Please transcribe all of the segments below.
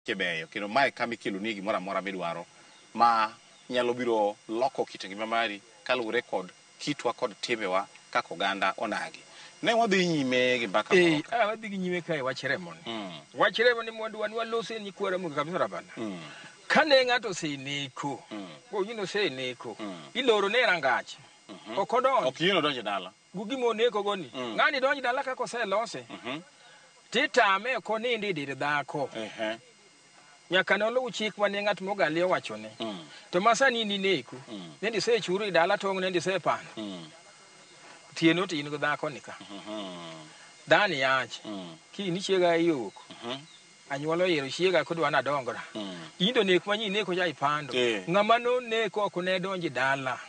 kebeyo kendo mae kama ikelo ni gimoro amora midwaro ma nyalo biro loko kit ngima mari kaluwore kod kitwa kod timbewa kaka oganda onagi. Ne wadhi nyime gi mbaka moro. Wadhi nyime kae wach remo ni. Wach remo ni mwandu wan walose ni kwara mu kabisa rabana. Kane ng'ato seneko. Go yino seneko. Iloro ne rangach. Okodon. Ok yino donje dala. Gugi moneko goni. Ng'ani donje dala kako selose. Titame ko nindi dir dhako. Nyaka noluw chik mane ng'at mogali owachone. To masani ni neko. Nendi se churu i dala tong nendi se pan. Tieno tin go dhako nika. Dani yach. Ki ni chiega yok. Anyuolo yero chiega kodwa na dongora. Indo nek manyi neko ja ipando. Ng'ama no neko ok ne donji dala.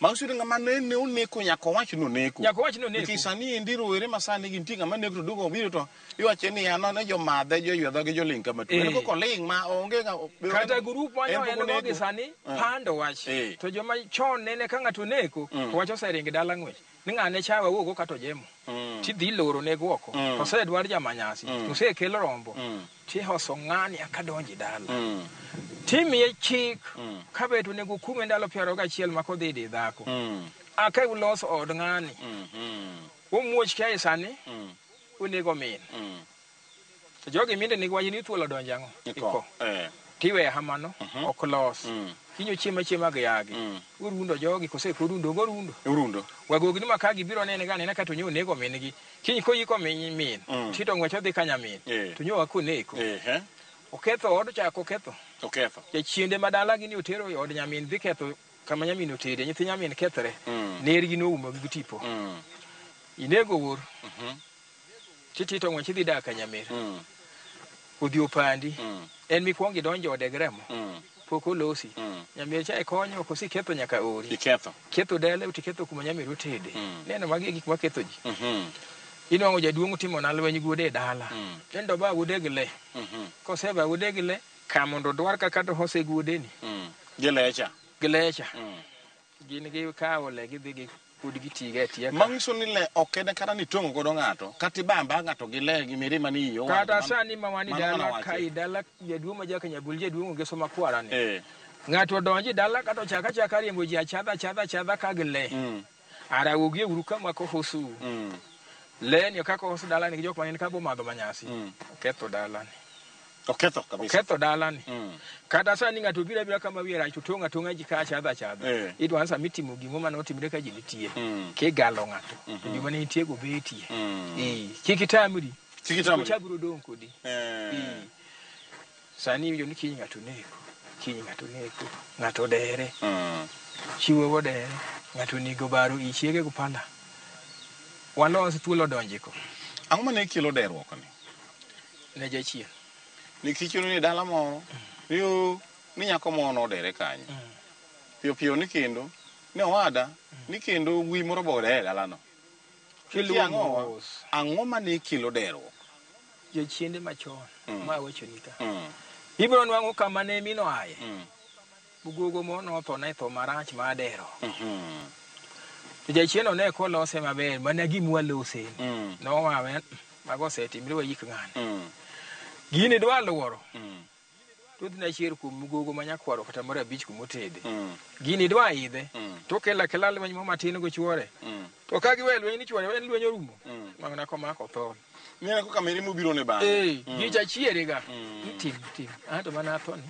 Mausudo ng'ama ne oneko nyako wach no neko. Nyako wach no neko. Kisani ndiro ere masani gi ntinga maneko to dugo biro to iwache ni ano ne jo madhe jo yedho gi jo linka matu. Ene ko ling ma onge ga kata group manyo en go gi sani pando wach. To joma chon nene ka ng'ato neko wacho seringi dala ng'wech. Ni ng'ane chawa wuogo kato jemo. Ti dhi loro ne gwoko. To se dwar jamanyasi. To se kelo rombo. Ti hoso ng'ani akadonji dala. Timiye chik kabetu nego kume ndalo 21 makodhi di dhako. Aka ulos od ng'ani. Umuoch kae sani unego min. Jogi minde ni gwaji ni thuolo donjango. Iko. Tiwe hamano ok los. Kinyo chiema ga yagi. Urundo jogi kose korundo gorundo. Urundo. Wagogi ni makagi biro nene gane na kato nyo nego min gi. Kinyi ko yiko min. Tito ngwecho dhi kanya min. To nyo akuneko. Oketho od chako ketho. Oketho. Ya chiende madala gini otero od nyamin dhi ketho kama nyamin otede nyithi nyamin kethre. Nergi no umo gi tipo. Inego wur. Titito ngwechi dhi daka nyamir. Udhi opandi. En mikwongi donjo ode gremo. Poko losi. Nyamir cha konyo kosi ketho nyaka ori. Iketho. Ketho dele utiketho kuma nyamir otede. Neno magi gik maketho ji. Inwango jaduong' timo na lweny gude dala. Tendo ba udegle. Koseba udegle kamondo dwar kaka to hose gude ni. Gelecha. Gin gi kawo le gidhi gi udgi tiga tiya. Mangiso ni le okede kata ni tongo godo ng'ato. Kati bamba ng'ato gi le gi mirima ni yo. Kata sani mawani dala kai dala jaduong' majaka nyabul jaduong' ngeso makwara ni. Ng'ato donji dala kato chaka riembo ji achadha ka gile. Ara ugie uruka mako hosu. Leni kako hosu dala ni jok mang'en ka bo madho manyasi. Oketho dala ni. Oketho kabisa. Oketho dala ni. Kata sani ng'ato bira kama wiera tonga ji ka achadha. Idwa ansa mitimo gimo mane otimre ka ji nitie. Ke galo ng'ato. Gima ne nitie go betie. Chikitamri. Chabro dong kodi. Sani yo ni kinyi ng'ato neko. Ng'ato dere. Chiwo wodere. Ng'ato nigo baro ichiege go pala. Walos thuolo donjiko. Ang'o mane kelo derruok ni? Ne jachien. Nikichuno ni dala moro. Yo ni nyako mono dere kanyo. Pio ni kendo. Ne wada ni kendo wi moro bode dala no. Ang'o mane kelo derruok? Jachiende machon. Ma wacho nika. Ibro nwang'o kama ne mino aye. Bugogo mono to na to marach ma dero. Jachieno ne ko lose maber mana gimwa lose. No maben mago setimre wa yik ng'ani. Gini dwa luoro. Tudh na chier kum mugogo manyakwaro kata mara bich kumotede. Gini dwa idhe. To kela lweny mo matin go chuore. To ka giwe lweny ni chuore en lweny orumo. Mang'ana ko mako thol. Nene ko kameri mubiro ne ba. Gicha chiere ga. Tim. Anto mana thoni.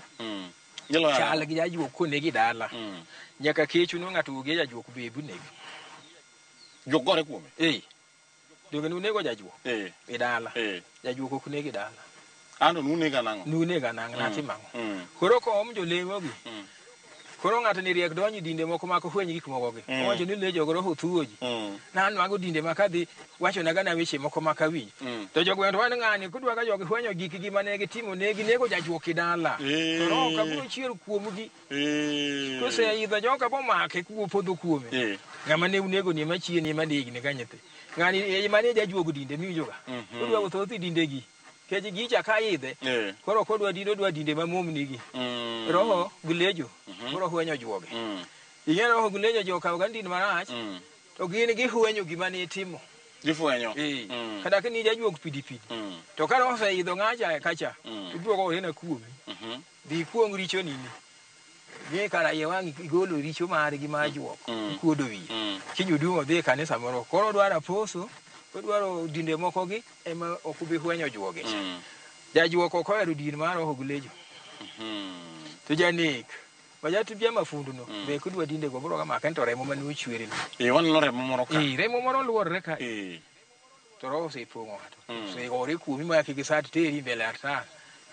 Chala gi jajuok kone gi dala. Nyaka kechu no ng'ato uge jajuok bebu negi. Jogore kuome. Doge nunego jajuok. E dala. Jajuok ok negi dala. Ando nunega nango. Nunega nango nati mango. Koro ko omjo lemo gi. Koro ng'ato ni riek donji dinde moko mako fweny gik moko gi. Owacho ni le jogoro hothuoji. Nan mago dinde makadhi wacho na gana weche moko makawinj. To jogwendo wan ng'ani kudwa ka jogi fwenyo gik gi mane gitimo negi nego jajuok i dala. Koro ka biro chier kuomgi. Kose idho joka bo make kuo podho kuome. Ng'ama ne unego ni machien ni madigi ne kanyete. Ng'ani mane jajuok dinde miwinjoga. Kudwa gothothi dinde gi. Keji gicha ka idhe. Koro kodwa dinde mamomni gi. Roho gilejo. Koro hwenyo juoge. Roho gilejo joka ugandin marach. To gin gihwenyo gima ne itimo. Jifuenyo. Kada kini jajuok pidi. To kara oseidho ng'acha kacha. Iduogo ena kuomi. Dhi kuong richo nini. Ye kara ye wangi igolo richo mare gi majuok. Kuodo wiye. Kinyudumo dhi kanisa moro. Koro dwara poso. Odwaro dinde moko gi ema okubi hwenyo juoge. Jajuok okoero din mar ogulejo. To janek. Bajatu bia mafundu no. Be kudwa dinde go bro kama kento remo manu chweri. Wan no remo moro ka. Remo moro luorre ka. To ro se pongo ato. Se ore kuomi ma kigisat teri mbele altar.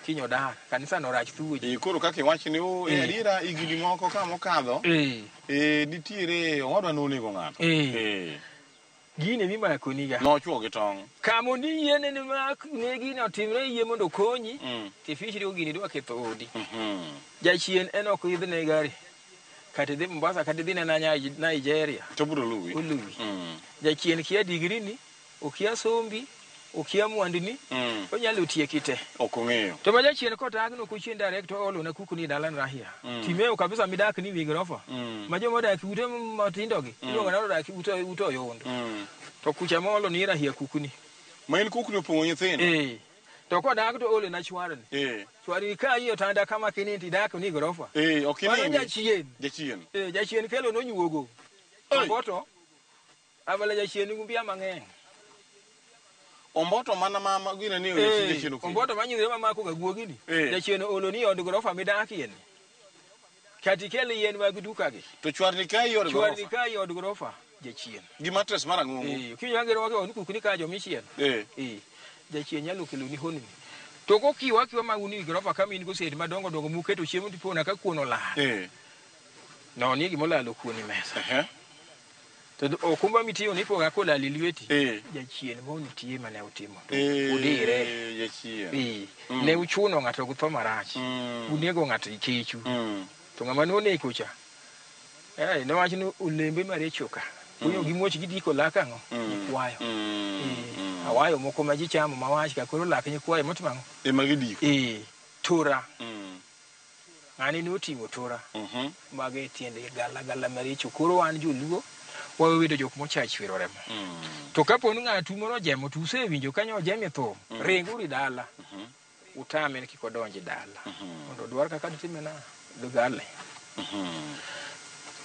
Kinyo dar kanisa no rach thuoji. Koro kaka iwachi ni o adira igini moko ka mokadho. Nitiere owadwa nonego ng'ato. Gine mi ma koniga. No chuo gi tong. Kamo ni yene ni ma ne gine otimre yie mondo konyi. Ti fishri gini dwa ketho odi. Jachien eno ko idhne gari. Kati dhi Mombasa kati dhi na Nigeria. Toburo luwi. Uluwi. Jachien kia digri ni, okia sombi, okia mwandini, onyalo tiekite. Okong'eyo. To jachien ko tagno ku chien direct olo na kuku ni dalan rahia. Timeo kabisa midak ni wigrofa. Majo modak ute matindo gi. Iluongo na odak ute yondo. To kucha molo ni rahia kuku ni. Ma en kuku ni opong'o nyithindo. To ko dak to ole na chwarni. Chwari ka iyo tanda kama kiniti dak ni gorofa. Okini. Jachien. Jachien kelo no nyuogo. Omboto. Abala jachien ngumbia mang'eny. Omboto mana mama gine ni jachien okini. Omboto manyire mama ko gaguogi ni. Jachien olo ni od gorofa midakie ni. Kati kele yen mag duka gi. To chwarni ka iyo od gorofa. Chwarni ka iyo od gorofa jachien. Gi mattress mara ng'ongo. Kinyo ngero wake on kukuni ka jo michien. Jachien nyalo kelo ni honi. To ko kiwa maguni gorofa kama in go seti madongo dongo muketo chiemo tipona ka kuono la. No ni gimolalo kuoni mesa. To okumba mitiyo nipo ga kola lilweti. Jachien mo nitie mane utimo. Udire. Jachien. Ne uchuno ng'ato gutho marach. Unego ng'ato ikechu. To ng'ama none kocha. Ne wachi ni ulembe marechoka. Kunyo gimoch gidiko laka ngo. Kwayo. Awayo moko maji chamo mawach ka koro laka ni kwayo motimango. Magidiko. Tura. Ng'ani ni utimo tura. Mage tiende gala maricho. Koro wan joluo. Wawe wedo jok mocha chwiro remo. To kapo ni ng'atu moro jemo tu usewinjo kanyo jeme tho. Ringuri dala. Utame ni kiko donji dala. Mondo dwar kaka ditimena dugale.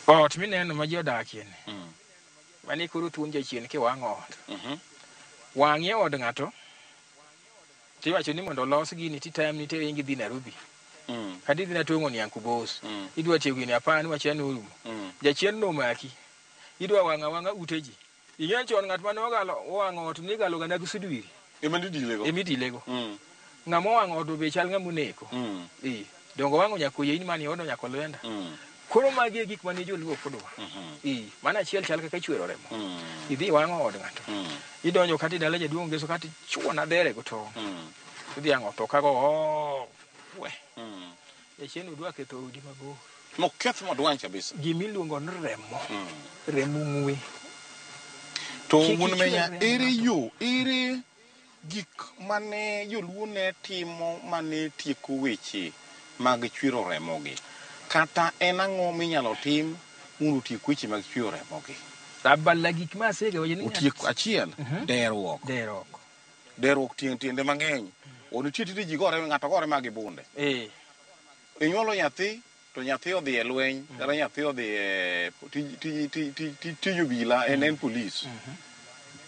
Ot mineno ma ji odakie ni. Mani koro tuon jachien ki wang'o ot. Wang'ie od ng'ato. Tiwacho ni mondo los gini time ni tere ingi dhi Nairobi. Kadi dhi na tongo ni Ankubos. Idwa tiyo gini apani wachani urumo. Jachien no maki. Idwa wanga uteji. Ing'en chon ng'at mane ogalo wang'o ot ni galo gana gisudwiri. Emidilego. Ng'amo wang'o ot be chal ng'amu neko. Dongo wang'o nyakoye in mani odo nyako lwenda. Koro magi gik mane joluo kodwa. Mana achiel chal kaka chwero remo. Idhi wang'o od ng'ato. Idonjo kati dala jaduong' geso kati chuo na dere go to. Idhi ang'o to kago we. Jachien udwa ketho odi mabor. Moketh modwany kabisa. Gimiluongo ni remo. Remo ng'we. To wuon menya ere gik mane joluo ne timo mane tieko weche mag chwiro remo gi. Kata en ang'o minyalo tim mondo tiek weche mag chwiro remo gi. Abala gik masege wajeni. Otieko achiel derruok. Derruok tiende mang'eny. Onitie tije ji gore ng'ato gore mag bunde. Inyuolo nyathi to nyathi odhi e lweny, kata nyathi odhi e tiyo bila en polis.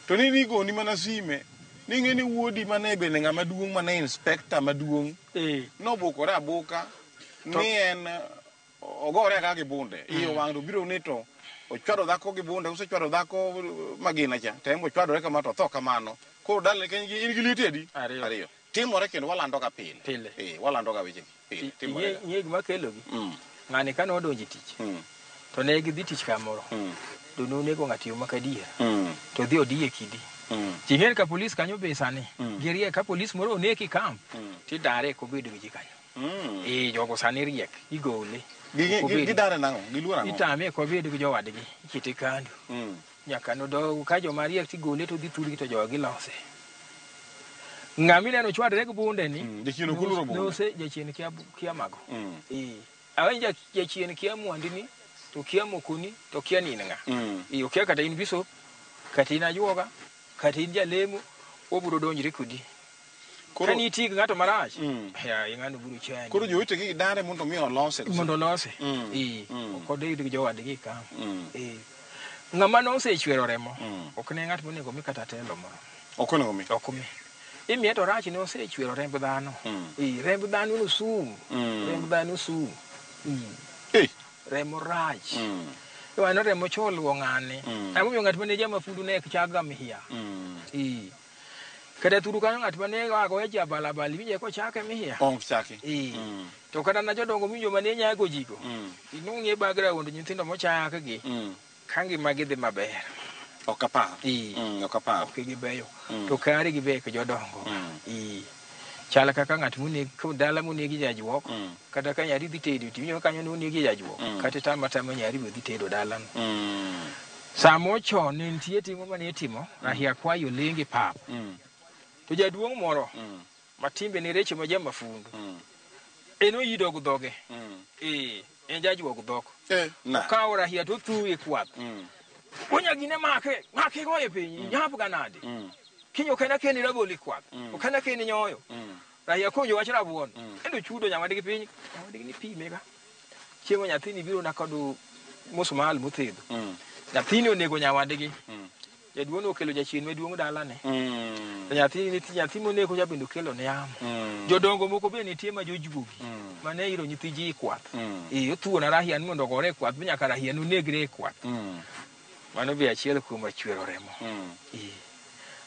To ni goni mana sime, ni ng'eni wuodi mane bende ng'ama duong' mane inspekta maduong'. Nobukore abuka, ni en ogore kaka gi bunde. Iyo wang' to biro ni to ochwado dhako gi bunde, usechwado dhako magina cha, tembo chwadore kama to tho kamano. Koro dala in gi liti adi? Ariyo. Timore kendo walando ka pile. Walando ka weche pile. Timore. Nyeg makelo gi. Ng'ani kano odonji tich. To ne gidhi tich kamoro. To nonego ng'atiyo makadier. To dhi odiye kidi. Ting'en ka polis kanyo be sani. Girie ka polis moro oneki kamp. Tidare kobedo gi kanyo. Jogo sani riek. Igole. Gidare nang'o? Giluor ang'o? Itame kobedo gi jowadgi. Ikite kandu. Nyaka nodogo ka joma riek tigole to dhi turgi to jowa gilose. Ng'ami neno chwadre gi bunde ni. Jachien okuluro bunde. Nose jachien kia mago. Awenja jachien kia mwandini, to kia mokoni, to kia nina nga. Iyo kia kata in bishop, kata in ajuoga, kata in jalemo obiro donjre kodi kani ti ng'ato marach ya ng'ano biro chani koro jowete gi dare mondo mi olose kod yud jowadgi kam ng'ama nosechwero remo ok ne ng'at monego mi kata telo moro ok onego mi imiye to rach ne osechwero remb dhano remb dhano no sum remb dhano sum remo rach wano remo choluo ng'ane amomiyo ng'at mane jamafundu ne chaga miya kada turu kanyo ng'at mane wago e jabalabali winje ko chake miya chake to kada na jodongo winjo mane nyago jiko inung'e background nyithindo mochake gi kangi magi dhi maber okapar gibeyo to kare gibeke jodongo chala kaka ng'at munegi dala munegi jajuok kata ka nyari dhi tedo timinyo kanyo nunegi jajuok kata tama nyari dhi tedo dalano samo chon ne nitie timo mane timo rahia kwayo lengi pap to jaduong' moro matimbe ni reche ma jamafundu eno yidog dhoge en jajuok dhok okawo rahia to thuye kwath onyagine make goye piny nyap ganade kinyo kana keni raboli kwath okana keni nyoyo rahia konyo wach rabuon endo chudo nyawadgi piny nyawadgi ni pime ka chiemo nyathini biro na kod musmal muthedho nyathini onego nyawadgi jaduong' okelo jachien maduong' dalane nyathi monego jabendo kelo ne yamo jodongo moko be nitie ma jojuogi mane iro nyithi ji kwath othuona rahia mondo gore kwath nyaka rahia nonegre kwath mano be achiel kuom achwero remo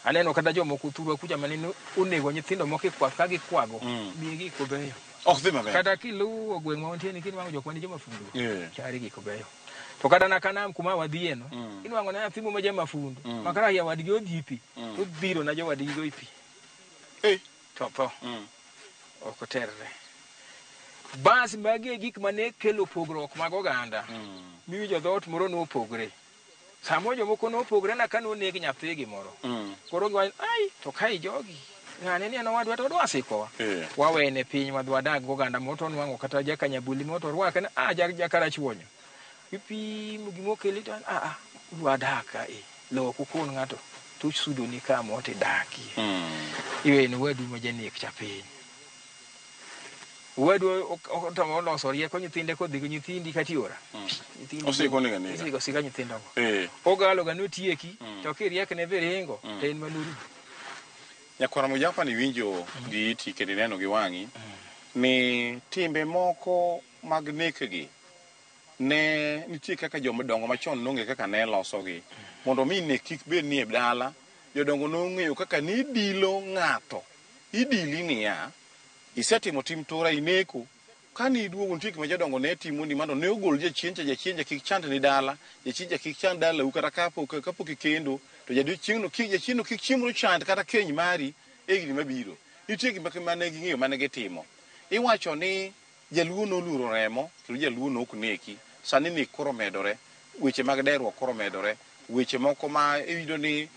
aneno kata jomoko thurwa kuja mane onego nyithindo moko kwath ka gikwago miye gik obeyo kata kiluwo gweng' ma wantie ni kinwang'o jok mane jomafundu chari gik obeyo to kata na kanam kuma wadhieno inwang'o na nyathi ma jamafundu makarahia wadgi odhi pi to dhiro na jowadgi go pi to tho ok oterre bas magi gik mane kelo pogruok mag oganda miyo jodhoot moro nopogre samo jomoko nopogre na ka noneg nyathigi moro koro giwacho ai to kai jogi ng'ane ni wadwa to dwasikowa wawene piny wadwadag oganda moto nwang'o kata jakanyabuli moto rwake na jakarachuonyo ipimo gimokeli to wadaka lowo kukon ng'ato to sudoni ka mote daki iweno wadu ma janek cha piny wadu otamo loso rieko nyithinde kodhi go nyithindi katiora osika nyithindo ogalo ga notieki to kiriek ne berengo to en manuru nyakwara mujapa ni winjo gi iti kendo neno gi wang'i ni timbe moko mag nekgi ne nitie kaka jomodongo machon nong'e kaka ne losogi mondo mi nek kik bed ni e dala jodongo nong'eyo kaka ni idilo ng'ato idili niya isetimo tim tora ineko kani iduogo nitie gima jodongo ne timoni mondo ne ogol jachienja kik chand ni dala jachienja kik chand dalau kata kapok ikendo to jachieng'no kik chiemo chand kata keny mari e gini mabiro nitie gima mane ging'eyo mane gitimo iwacho ni jaluo noluoro remo kendo jaluo nok neki sani nek koro medore weche mag derruok koro medore weche moko ma iyudo ni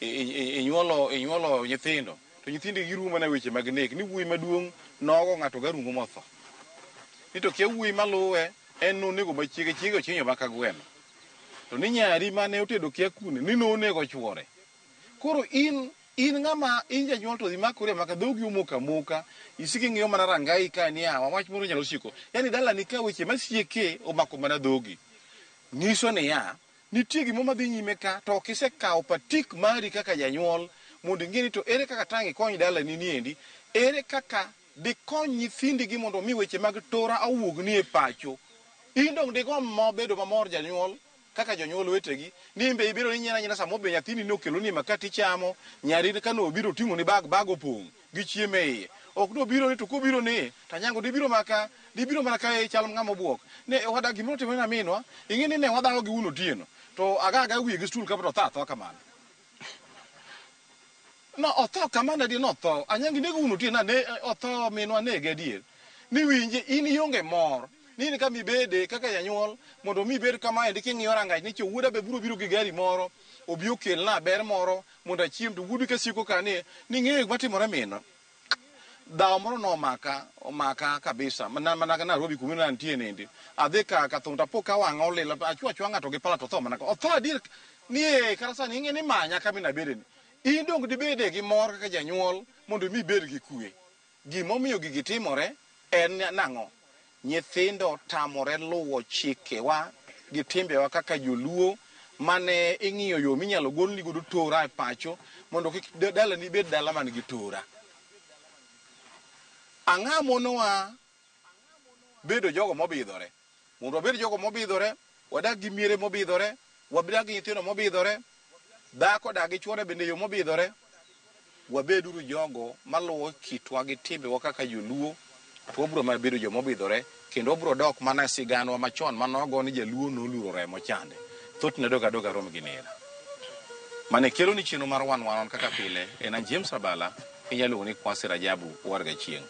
inyuolo nyithindo to nyithindi girumo na weche mag nek ni wuoyi maduong' nogo ng'ato garungo motho ni to kia wuoyi maluwe en nonego machiege ochinyo maka gweno to ni nyari mane otedo kia kune ni nonego chwore koro in ng'ama in janyuol to dhi makore maka dhogi omoka isiki ng'iyo mana rangai ka ni wach moro nyalo siko yani dala ni ka weche masieke omako mana dhogi nyiso ni nitie gimo madhi nyime ka to kisekawo patik mari kaka janyuol mondo ing'eni to ere kaka tangi kony dala ni niendi ere kaka dikony nyithindigi mondo mi weche mag tora awuogni e pacho in dong digom bedo mamor janyuol kaka jonyuol wetegi nimbe ibiro ni nyina samo be nyathini nokelo ni makati chamo nyari kano obiro ting'o ni bag opong' gi chiemo e iye ok no biro ni to kobiro ni tanyango dibiro mana ka e chal ng'ama obuok ne wada gimoro timo na minwa ing'eni ne wadhago gi uno tieno to agaga wiye gi stul kapto tho kamano no otho kamano di no tho anyangi nego uno tieno ne otho minwa nege adier ni winje in ionge mor nini ka mibede kaka janyuol mondo mibed kama endi king'iyo rangach ni wuoda be biro gi gari moro obi okel na ber moro mondo achiem to wuodu kasiko kani ni ng'eyo matimore mino dhawo moro no omaka kabisa mana Nairobi kumina nitie nende adhi ka thunda po ka wang'a olila achwa ng'ato gi pala to tho mana otho adier nie karasa ni ng'e ni manya kama na bede ni in dong dibede gi mor kaka janyuol mondo mi bed gi kue gimomiyo gigi timore en nang'o nyithindo tamore luwo chikewa gi timbewa kaka joluo mane ing'iyo yo minyalo golni godo tora e pacho mondo kik dala ni bed dala man gi tora. Ang'a monowa bedo jogo mobidhore mondo wabed jogo mobidhore, wadak gi miere mobidhore, wadak gi nyithindo mobidhore, dhako dak gi chuore bende yo mobidhore, wabeduru jogo maluwo kitwa gi timbewa kaka joluo, to wabiro mana bedo jo mobidhore kendo wabiro dok mana siganwa machon manogo ni jaluo noluro remo chande. Thothne doga rom gi nera. Mane kelo ni chino mar wan kaka pile en James Rabala, inyalo ni Kwasi Rajabu warga chieng.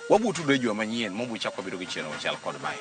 Wabutudre joma manyien mobu chako bedo gi chino chal kod mae.